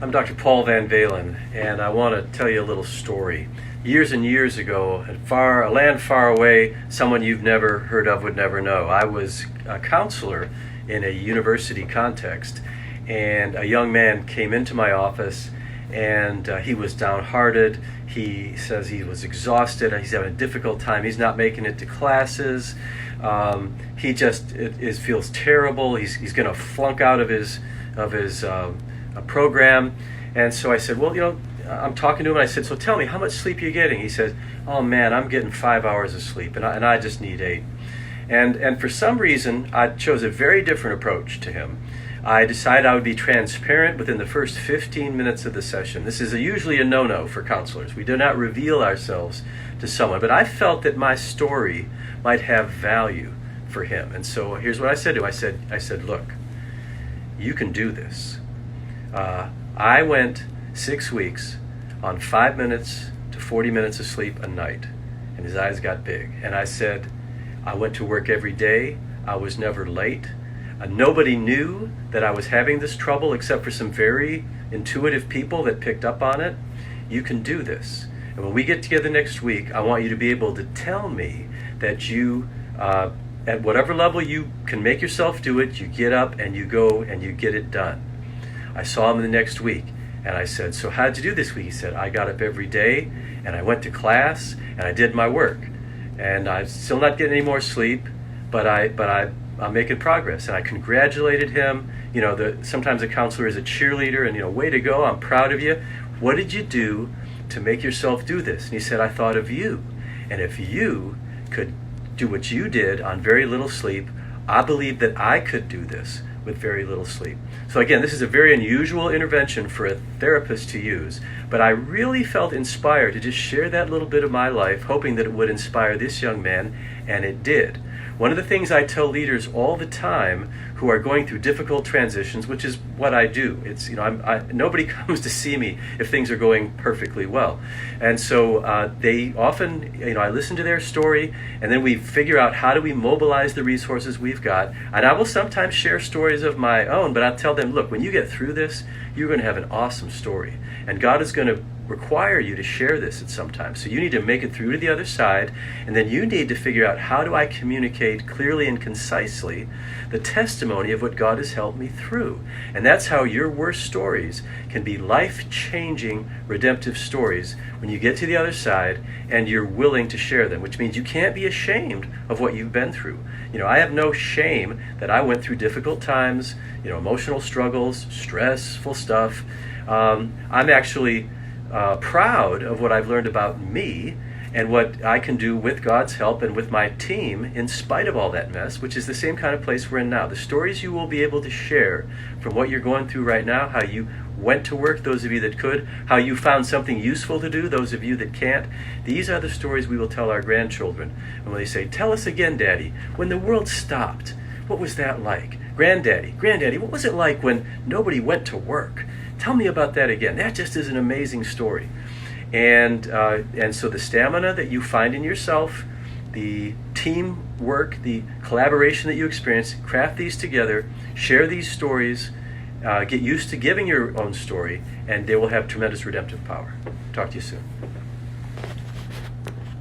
I'm Dr. Paul Van Valen, and I want to tell you a little story. Years and years ago, a land far away, someone you've never heard of would never know. I was a counselor in a university context, and a young man came into my office, and he was downhearted. He says he was exhausted. He's having a difficult time. He's not making it to classes. He just feels terrible. He's going to flunk out of his program. And so I said, well, I'm talking to him, and I said, so tell me, how much sleep are you getting? He said, oh man, I'm getting 5 hours of sleep, and I just need 8. And for some reason, I chose a very different approach to him. I decided I would be transparent within the first 15 minutes of the session. This is usually a no-no for counselors. We do not reveal ourselves to someone, but I felt that my story might have value for him. And so here's what I said to him. I said, look, you can do this. I went 6 weeks on 5 minutes to 40 minutes of sleep a night, and his eyes got big. And I said, I went to work every day. I was never late. Nobody knew that I was having this trouble except for some very intuitive people that picked up on it. You can do this. And when we get together next week, I want you to be able to tell me that you, at whatever level you can make yourself do it, you get up and you go and you get it done. I saw him the next week, and I said, so how did you do this week? He said, I got up every day, and I went to class, and I did my work. And I'm still not getting any more sleep, but I'm making progress. And I congratulated him. Sometimes a counselor is a cheerleader, and way to go, I'm proud of you. What did you do to make yourself do this? And he said, I thought of you. And if you could do what you did on very little sleep, I believe that I could do this with very little sleep. So again, this is a very unusual intervention for a therapist to use, but I really felt inspired to just share that little bit of my life, hoping that it would inspire this young man, and it did. One of the things I tell leaders all the time who are going through difficult transitions, which is what I do, it's nobody comes to see me if things are going perfectly well, and so they often, I listen to their story, and then we figure out how do we mobilize the resources we've got. And I will sometimes share stories of my own, but I'll tell them, look, when you get through this, you're going to have an awesome story, and God is going to require you to share this at some time. So you need to make it through to the other side, and then you need to figure out, how do I communicate clearly and concisely the testimony of what God has helped me through? And that's how your worst stories can be life-changing, redemptive stories when you get to the other side and you're willing to share them, which means you can't be ashamed of what you've been through. I have no shame that I went through difficult times, emotional struggles, stressful stuff. I'm actually proud of what I've learned about me and what I can do with God's help and with my team in spite of all that mess, which is the same kind of place we're in now. The stories you will be able to share from what you're going through right now, how you went to work, those of you that could, how you found something useful to do, those of you that can't, these are the stories we will tell our grandchildren. And when they say, tell us again, Daddy, when the world stopped, what was that like? Granddaddy, what was it like when nobody went to work? Tell me about that again. That just is an amazing story. And so the stamina that you find in yourself, the teamwork, the collaboration that you experience, craft these together, share these stories, get used to giving your own story, and they will have tremendous redemptive power. Talk to you soon.